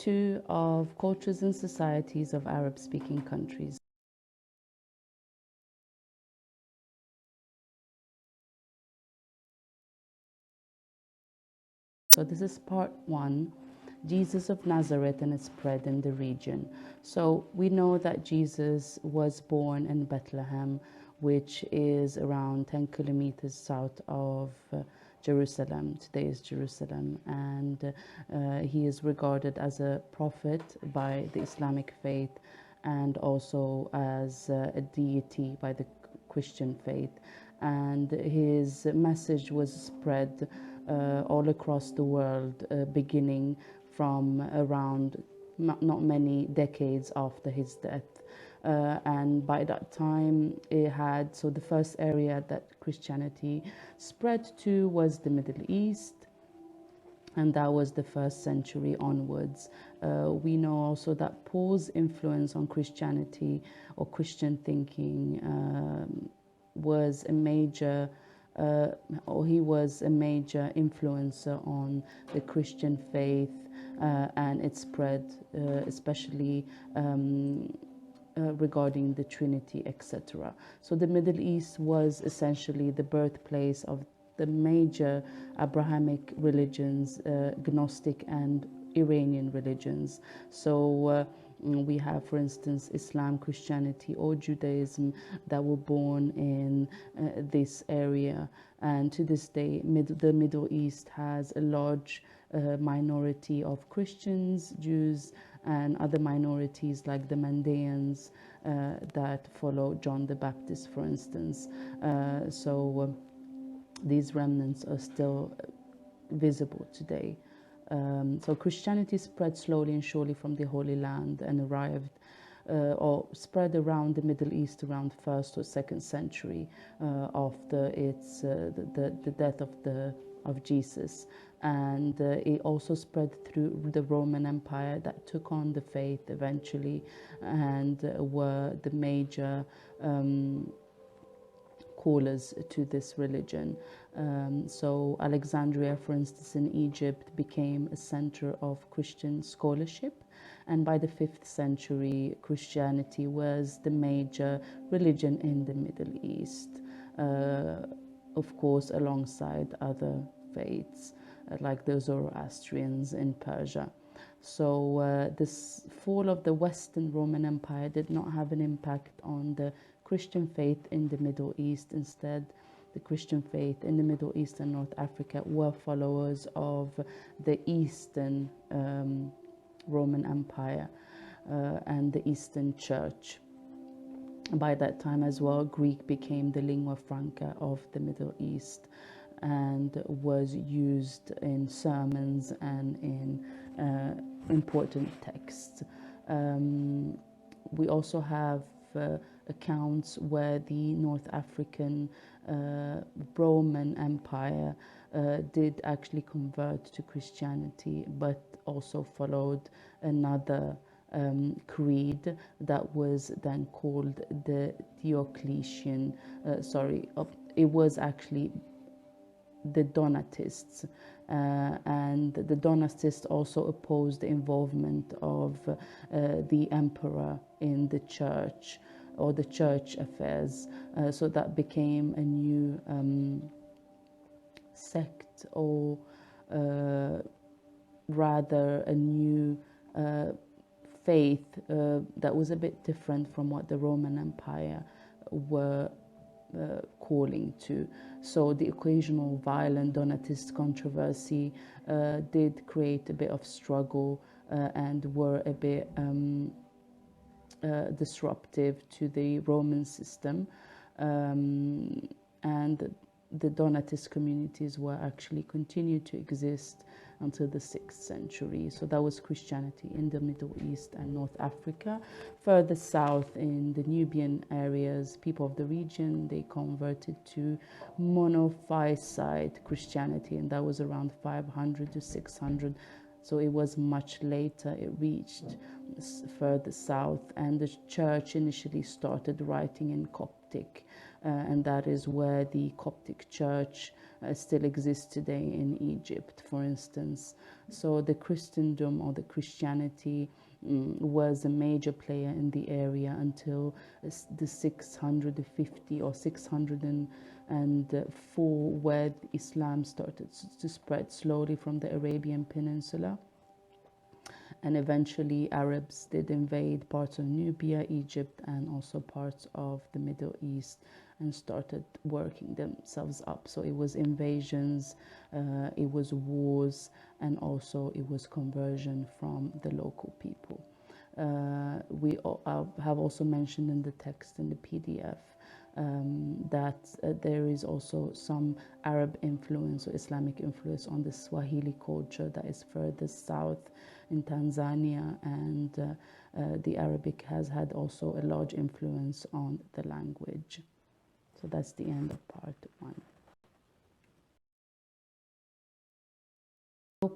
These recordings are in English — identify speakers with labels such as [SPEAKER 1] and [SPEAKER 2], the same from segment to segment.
[SPEAKER 1] 2 of Cultures and Societies of Arab-Speaking Countries. So this is part 1, Jesus of Nazareth and its spread in the region. So we know that Jesus was born in Bethlehem, which is around 10 kilometers south of Jerusalem. Today is Jerusalem, and he is regarded as a prophet by the Islamic faith and also as a deity by the Christian faith. And his message was spread all across the world, beginning from around not many decades after his death. And by that time it had, so the first area that Christianity spread to was the Middle East, and that was the 1st century onwards. We know also that Paul's influence on Christianity or Christian thinking was a major he was a major influencer on the Christian faith and its spread, especially regarding the Trinity, etc. So the Middle East was essentially the birthplace of the major Abrahamic religions, Gnostic and Iranian religions. So we have, for instance, Islam, Christianity, or Judaism that were born in this area. And to this day, the Middle East has a large minority of Christians, Jews, and other minorities like the Mandaeans that follow John the Baptist, for instance. So these remnants are still visible today. So Christianity spread slowly and surely from the Holy Land and arrived or spread around the Middle East around 1st or 2nd century after its the death of Jesus. And it also spread through the Roman Empire that took on the faith eventually and were the major callers to this religion. So Alexandria, for instance, in Egypt became a center of Christian scholarship, and by the 5th century Christianity was the major religion in the Middle East, of course alongside other faiths like the Zoroastrians in Persia. So this fall of the Western Roman Empire did not have an impact on the Christian faith in the Middle East. Instead, the Christian faith in the Middle East and North Africa were followers of the Eastern Roman Empire and the Eastern Church. By that time as well, Greek became the lingua franca of the Middle East and was used in sermons and in important texts. We also have accounts where the North African Roman Empire did actually convert to Christianity, but also followed another creed that was then called the Diocletian. It was actually the Donatists, and the Donatists also opposed the involvement of the emperor in the church or the church affairs. So that became a new sect, or rather a new faith that was a bit different from what the Roman Empire were calling to. So the occasional violent Donatist controversy did create a bit of struggle and were a bit disruptive to the Roman system, and the Donatist communities were actually continued to exist until the 6th century. So that was Christianity in the Middle East and North Africa. Further south in the Nubian areas, people of the region, they converted to Monophysite Christianity, and that was around 500 to 600. So it was much later it reached further south, and the church initially started writing in Coptic, and that is where the Coptic church still exists today in Egypt, for instance. So the Christendom, or the Christianity, was a major player in the area until the 650 or 604, where Islam started to spread slowly from the Arabian Peninsula. And eventually Arabs did invade parts of Nubia, Egypt, and also parts of the Middle East, and started working themselves up. So it was invasions, it was wars, and also it was conversion from the local people. We have also mentioned in the text in the PDF that there is also some Arab influence or Islamic influence on the Swahili culture that is further south in Tanzania, and the Arabic has had also a large influence on the language. So that's the end of part one.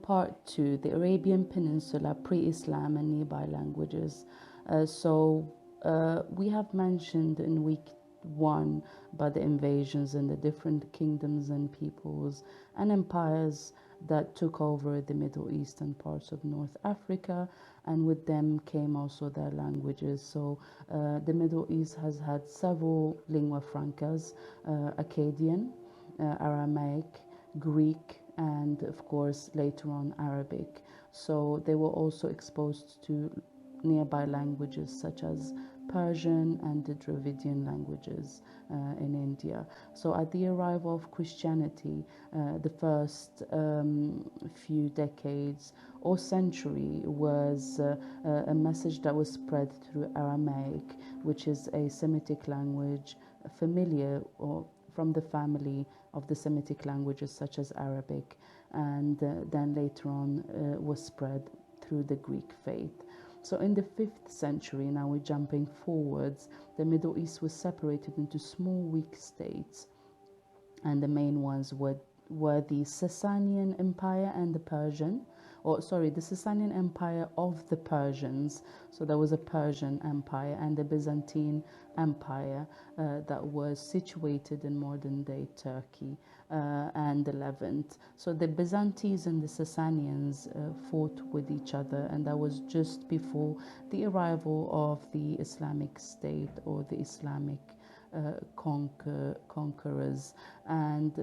[SPEAKER 1] Part two, the Arabian Peninsula, pre-Islam and nearby languages. We have mentioned in week one about the invasions and the different kingdoms and peoples and empires that took over the Middle East and parts of North Africa, and with them came also their languages. So the Middle East has had several lingua francas: Akkadian, Aramaic, Greek, and of course later on Arabic. So they were also exposed to nearby languages such as Persian and the Dravidian languages in India. So at the arrival of Christianity, the first few decades or century was a message that was spread through Aramaic, which is a Semitic language familiar or from the family of the Semitic languages such as Arabic, and then later on was spread through the Greek faith. So in the 5th century, now we're jumping forwards, the Middle East was separated into small weak states, and the main ones were the Sasanian Empire and the the Sasanian Empire of the Persians. So there was a Persian Empire and the Byzantine Empire that was situated in modern-day Turkey and the Levant. So the Byzantines and the Sasanians fought with each other, and that was just before the arrival of the Islamic State or the Islamic conquerors. And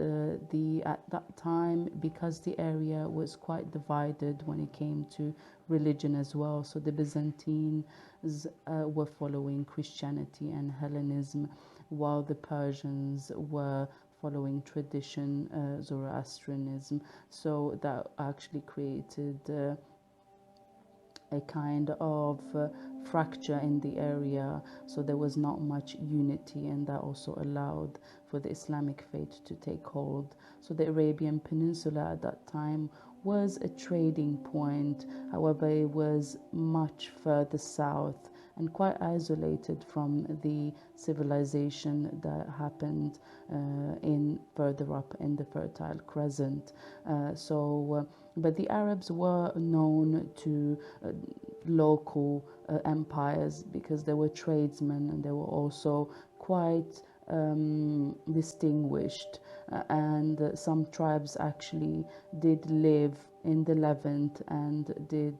[SPEAKER 1] at that time, because the area was quite divided when it came to religion as well, so the Byzantines were following Christianity and Hellenism, while the Persians were following tradition, Zoroastrianism. So that actually created a kind of fracture in the area, so there was not much unity, and that also allowed for the Islamic faith to take hold. So the Arabian Peninsula at that time was a trading point. However, it was much further south and quite isolated from the civilization that happened in further up in the Fertile Crescent. But the Arabs were known to local empires because they were tradesmen, and they were also quite distinguished, and some tribes actually did live in the Levant and did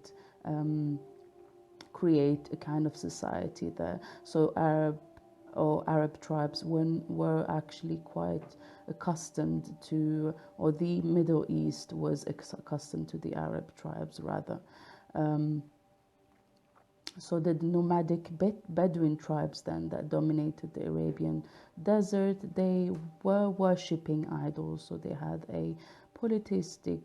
[SPEAKER 1] create a kind of society there. So Arab tribes were actually quite accustomed to, or the Middle East was accustomed to the Arab tribes rather. So the nomadic Bedouin tribes then that dominated the Arabian desert, they were worshipping idols. So they had a polytheistic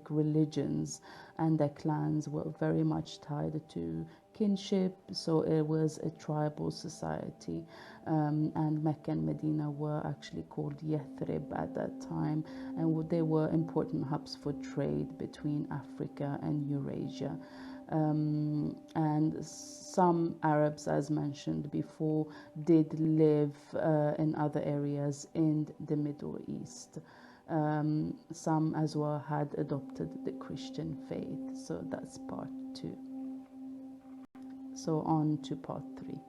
[SPEAKER 1] religions, and their clans were very much tied to kinship. So it was a tribal society, and Mecca and Medina were actually called Yathrib at that time, and they were important hubs for trade between Africa and Eurasia. And some Arabs, as mentioned before, did live in other areas in the Middle East. Some as well had adopted the Christian faith. So that's part 2. So on to part 3.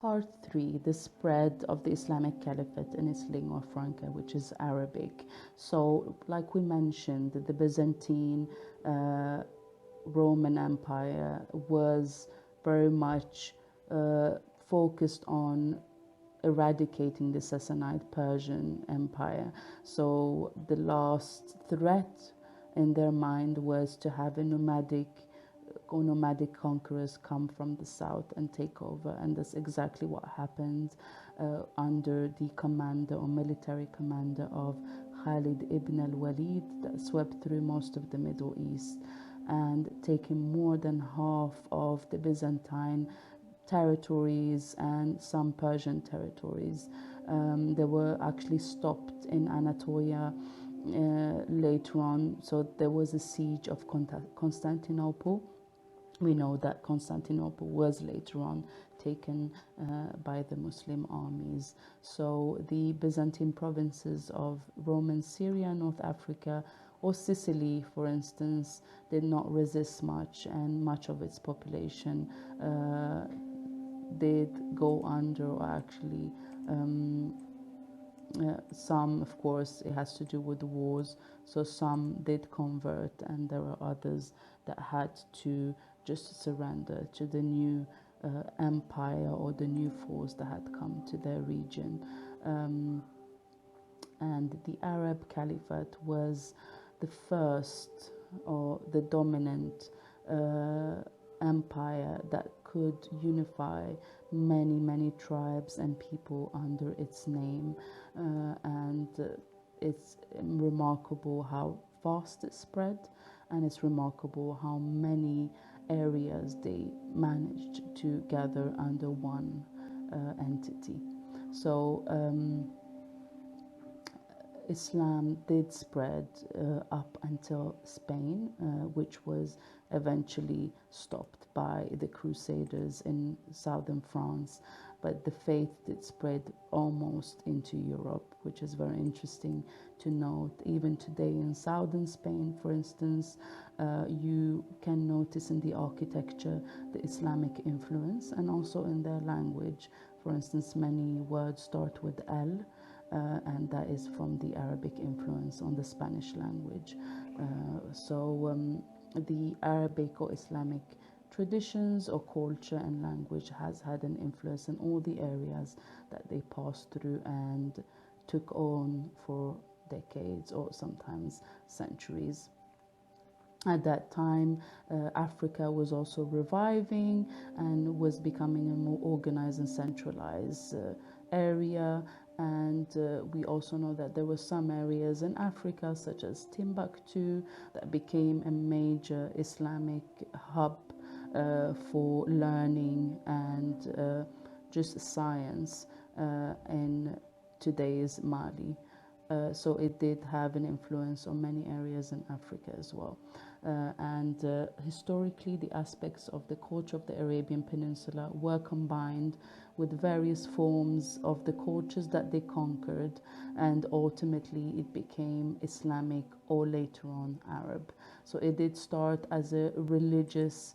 [SPEAKER 1] Part 3, the spread of the Islamic Caliphate in its lingua franca, which is Arabic. So, like we mentioned, the Byzantine Roman Empire was very much focused on eradicating the Sassanid Persian Empire. So the last threat in their mind was to have a nomadic conquerors come from the south and take over, and that's exactly what happened under the commander or military commander of Khalid ibn al-Walid, that swept through most of the Middle East and taking more than half of the Byzantine territories and some Persian territories. They were actually stopped in Anatolia later on. So there was a siege of Constantinople. We know that Constantinople was later on taken by the Muslim armies. So the Byzantine provinces of Roman Syria, North Africa, or Sicily, for instance, did not resist much, and much of its population did go under, or actually some, of course, it has to do with wars, so some did convert, and there are others that had to just surrender to the new empire or the new force that had come to their region. And the Arab Caliphate was the first or the dominant empire that could unify many tribes and people under its name, and it's remarkable how fast it spread, and it's remarkable how many areas they managed to gather under one entity. So Islam did spread up until Spain, which was eventually stopped by the Crusaders in southern France. But the faith did spread almost into Europe, which is very interesting to note. Even today in southern Spain, for instance, you can notice in the architecture the Islamic influence, and also in their language. For instance, many words start with L, and that is from the Arabic influence on the Spanish language. The Arabic or Islamic traditions or culture and language has had an influence in all the areas that they passed through and took on for decades or sometimes centuries. At that time, Africa was also reviving and was becoming a more organized and centralized area. And we also know that there were some areas in Africa, such as Timbuktu, that became a major Islamic hub for learning and just science in today's Mali. So it did have an influence on many areas in Africa as well. And historically, the aspects of the culture of the Arabian Peninsula were combined with various forms of the cultures that they conquered, and ultimately it became Islamic or later on Arab. So it did start as a religious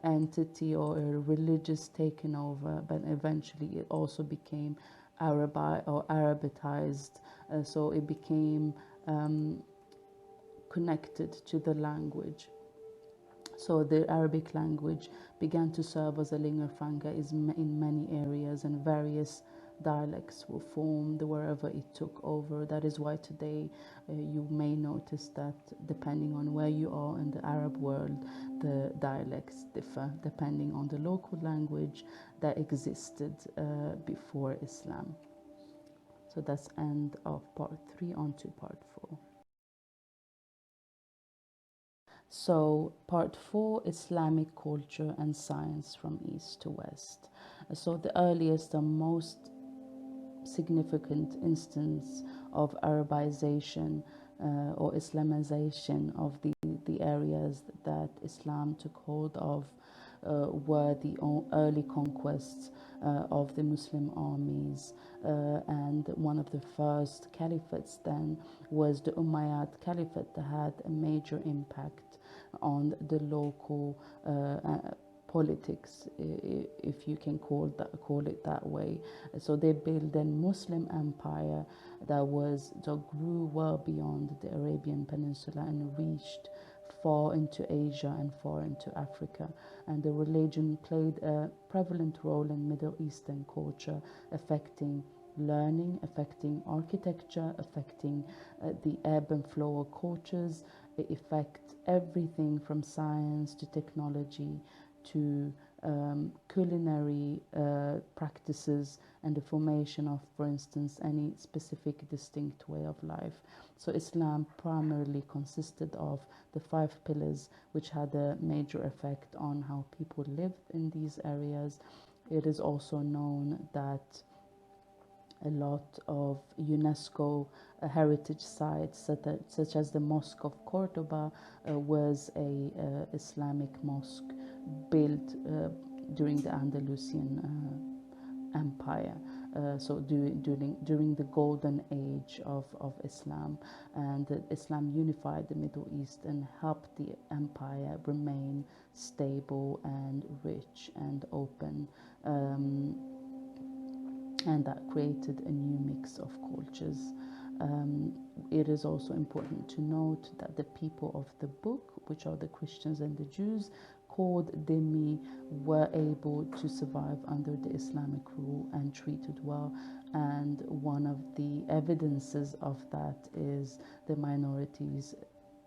[SPEAKER 1] entity or a religious taken over, but eventually it also became Arabitized. So it became connected to the language. So the Arabic language began to serve as a lingua franca in many areas, and various dialects were formed wherever it took over. That is why today you may notice that depending on where you are in the Arab world, the dialects differ depending on the local language that existed before Islam. So that's end of part 3, on to part 4. So part 4, Islamic culture and science from east to west. So the earliest and most significant instance of Arabization or Islamization of the areas that Islam took hold of were the early conquests of the Muslim armies, and one of the first caliphates then was the Umayyad Caliphate that had a major impact on the local politics, if you can call it that way. So they built a Muslim empire that grew well beyond the Arabian Peninsula and reached far into Asia and far into Africa. And the religion played a prevalent role in Middle Eastern culture, affecting learning, affecting architecture, affecting the ebb and flow of cultures. It affects everything from science to technology to culinary practices and the formation of, for instance, any specific distinct way of life. So Islam primarily consisted of the 5 pillars, which had a major effect on how people lived in these areas. It is also known that a lot of UNESCO heritage sites, such as the Mosque of Cordoba, was a Islamic mosque built during the Andalusian Empire. So during the golden age of Islam, and Islam unified the Middle East and helped the empire remain stable and rich and open. And that created a new mix of cultures. It is also important to note that the people of the book, which are the Christians and the Jews, called dhimmi, were able to survive under the Islamic rule and treated well. And one of the evidences of that is the minorities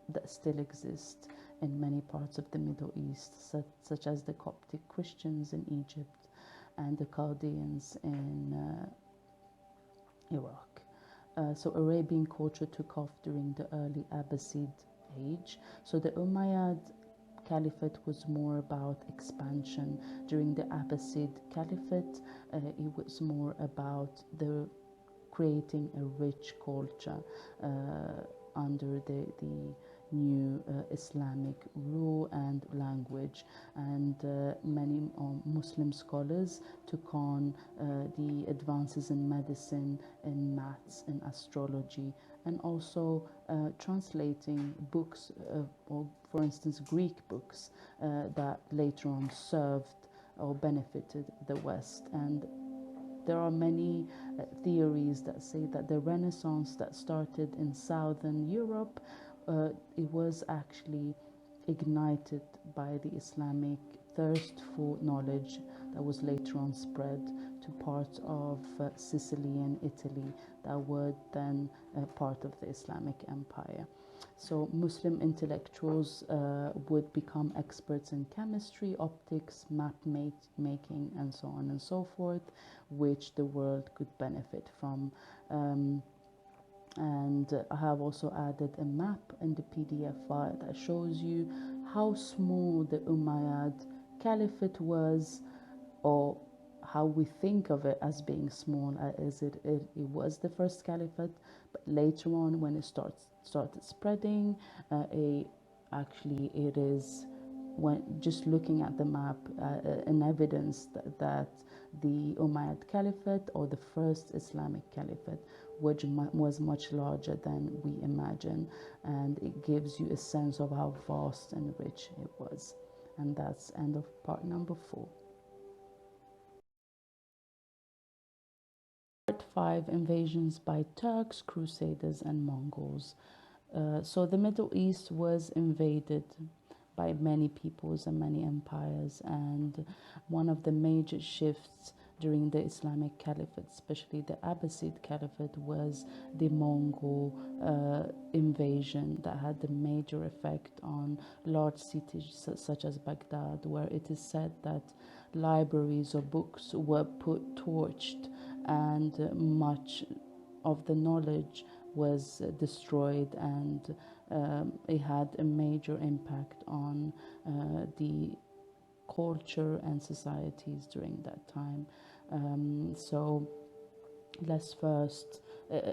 [SPEAKER 1] that still exist in many parts of the Middle East, such as the Coptic Christians in Egypt and the Chaldeans in Iraq. So Arabian culture took off during the early Abbasid age. So the Umayyad Caliphate was more about expansion. During the Abbasid Caliphate, it was more about the creating a rich culture under the new Islamic rule and language, and many Muslim scholars took on the advances in medicine, in maths, in astrology, and also translating books, or for instance Greek books that later on served or benefited the West. And there are many theories that say that the Renaissance that started in Southern Europe, it was actually ignited by the Islamic thirst for knowledge that was later on spread to parts of Sicily and Italy that were then part of the Islamic Empire. So Muslim intellectuals would become experts in chemistry, optics, map making, and so on and so forth, which the world could benefit from. And I have also added a map in the PDF file that shows you how small the Umayyad Caliphate was, or how we think of it as being small. It was the first caliphate, but later on when it started spreading, it is, when just looking at the map, an evidence that the Umayyad Caliphate, or the first Islamic Caliphate, was much larger than we imagine, and it gives you a sense of how vast and rich it was. And that's end of part number 4. Part 5: Invasions by Turks, Crusaders, and Mongols. So the Middle East was invaded by many peoples and many empires, and one of the major shifts during the Islamic Caliphate, especially the Abbasid Caliphate, was the Mongol invasion that had a major effect on large cities such as Baghdad, where it is said that libraries or books were torched, and much of the knowledge was destroyed, and it had a major impact on the culture and societies during that time. So let's first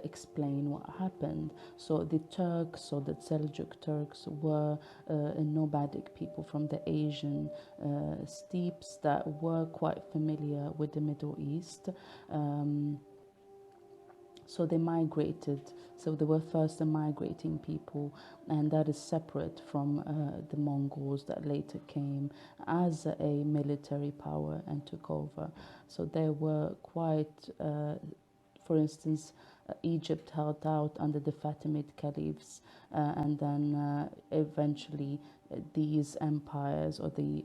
[SPEAKER 1] explain what happened. So the Turks, or the Seljuk Turks, were a nomadic people from the Asian steppes that were quite familiar with the Middle East. So they migrated. So they were first a migrating people, and that is separate from the Mongols that later came as a military power and took over. So they were quite, for instance, Egypt held out under the Fatimid caliphs, and then eventually these empires, or the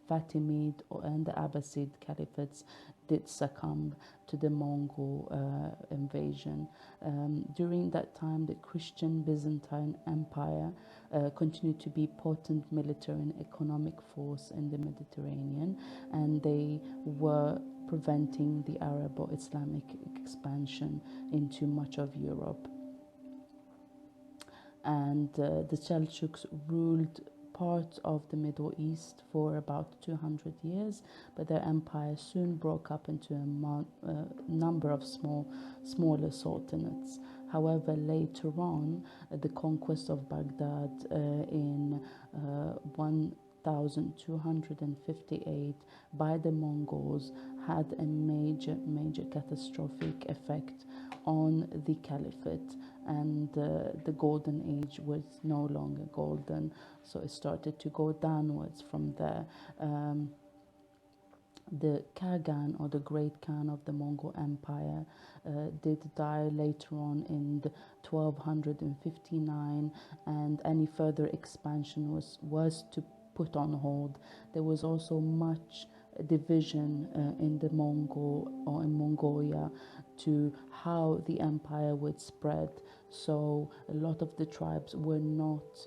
[SPEAKER 1] Fatimid and the Abbasid caliphates, did succumb to the Mongol invasion. During that time, the Christian Byzantine Empire continued to be potent military and economic force in the Mediterranean, and they were preventing the Arab or Islamic expansion into much of Europe. And the Seljuks ruled parts of the Middle East for about 200 years, but their empire soon broke up into a number of smaller sultanates. However, later on, the conquest of Baghdad in 1258 by the Mongols had a major catastrophic effect on the Caliphate, and the golden age was no longer golden, so it started to go downwards from there. The Khagan, or the Great Khan of the Mongol Empire, did die later on in 1259, and any further expansion was to put on hold. There was also much division in the Mongol, or in Mongolia, to how the empire would spread. So a lot of the tribes were not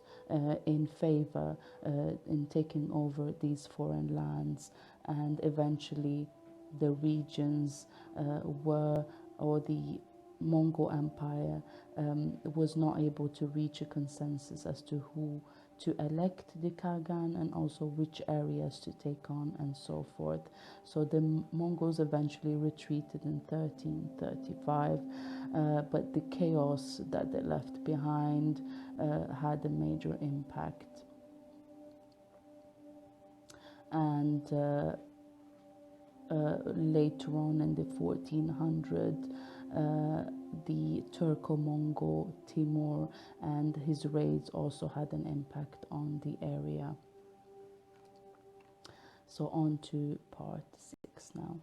[SPEAKER 1] in favor in taking over these foreign lands, and eventually the regions or the Mongol Empire was not able to reach a consensus as to who to elect the Khagan, and also which areas to take on, and so forth. So the Mongols eventually retreated in 1335, but the chaos that they left behind had a major impact. And later on in the 1400s, the Turco-Mongol Timur and his raids also had an impact on the area. So on to part 6 now.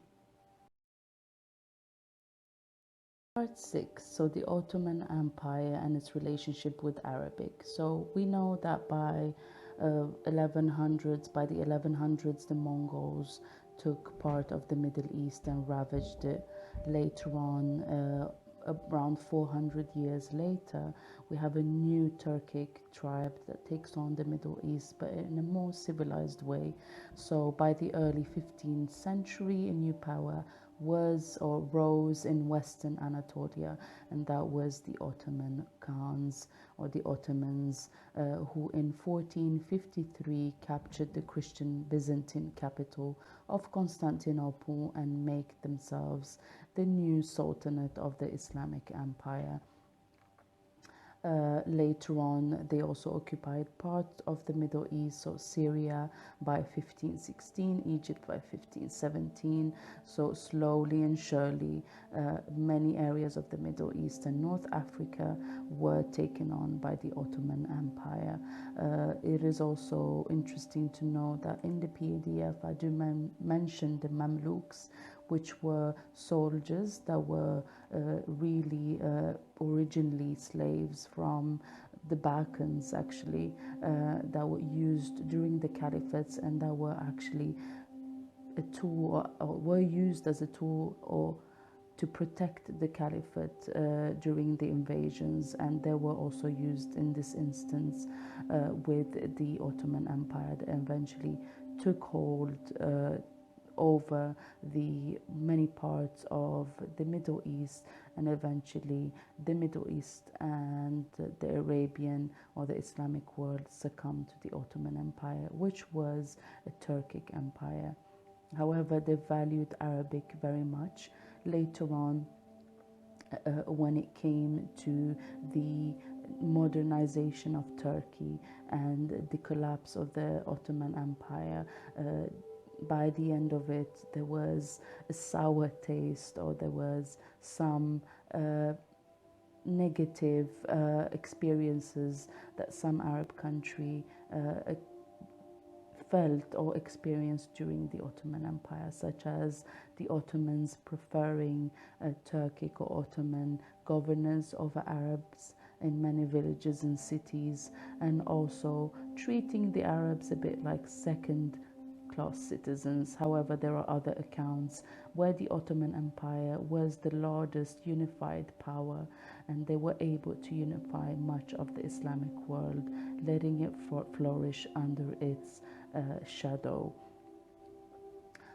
[SPEAKER 1] Part 6, so the Ottoman Empire and its relationship with Arabic. So we know that by the 1100s, the Mongols took part of the Middle East and ravaged it. Later on, around 400 years later, we have a new Turkic tribe that takes on the Middle East, but in a more civilized way. So by the early 15th century, a new power rose in Western Anatolia, and that was the Ottoman Khans, or the Ottomans, who in 1453 captured the Christian Byzantine capital of Constantinople and make themselves the new Sultanate of the Islamic Empire. Later on, they also occupied parts of the Middle East, so Syria by 1516, Egypt by 1517. So slowly and surely, many areas of the Middle East and North Africa were taken on by the Ottoman Empire. It is also interesting to know that in the PDF, I do mention the Mamluks, which were soldiers that were really originally slaves from the Balkans, actually, that were used during the caliphates, and that were actually a tool, or were used as a tool or to protect the caliphate during the invasions, and they were also used in this instance with the Ottoman Empire that eventually took hold over the many parts of the Middle East, and eventually the Middle East and the Arabian or the Islamic world succumbed to the Ottoman Empire, which was a Turkic empire. However, they valued Arabic very much. Later on, when it came to the modernization of Turkey and the collapse of the Ottoman Empire. By the end of it, there was a sour taste, or there was some negative experiences that some Arab country felt or experienced during the Ottoman Empire, such as the Ottomans preferring Turkic or Ottoman governors over Arabs in many villages and cities, and also treating the Arabs a bit like second-class citizens. However, there are other accounts where the Ottoman Empire was the largest unified power, and they were able to unify much of the Islamic world, letting it flourish under its shadow.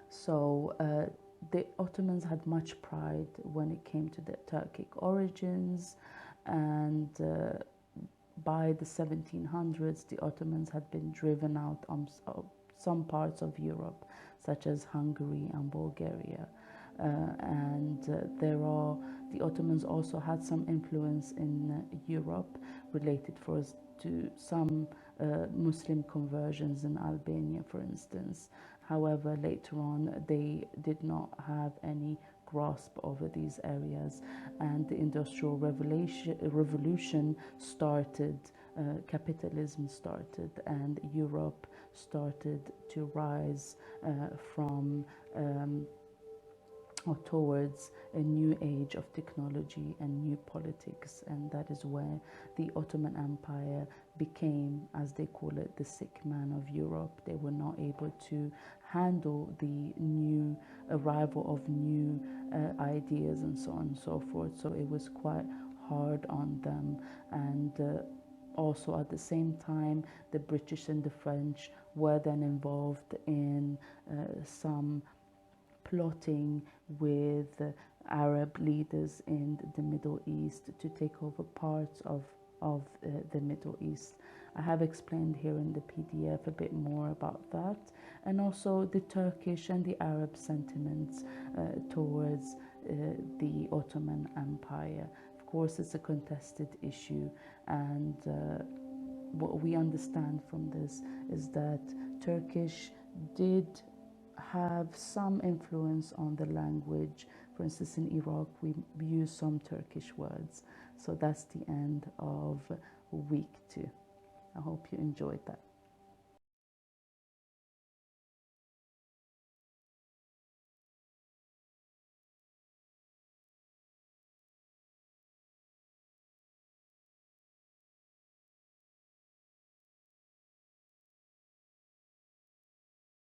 [SPEAKER 1] So the Ottomans had much pride when it came to their Turkic origins, and by the 1700s, the Ottomans had been driven out of some parts of Europe, such as Hungary and Bulgaria. The Ottomans also had some influence in Europe, related to some Muslim conversions in Albania, for instance. However, later on, they did not have any grasp over these areas, and the Industrial Revolution started, capitalism started, and Europe started to rise from or towards a new age of technology and new politics, and that is where the Ottoman Empire became, as they call it, the sick man of Europe. They were not able to handle the new arrival of new ideas and so on and so forth, so it was quite hard on them. And also at the same time, the British and the French were then involved in some plotting with Arab leaders in the Middle East to take over parts of the Middle East. I have explained here in the PDF a bit more about that, and also the Turkish and the Arab sentiments towards the Ottoman Empire. Of course, it's a contested issue, and what we understand from this is that Turkish did have some influence on the language. For instance, in Iraq, we use some Turkish words. So that's the end of week 2. I hope you enjoyed that.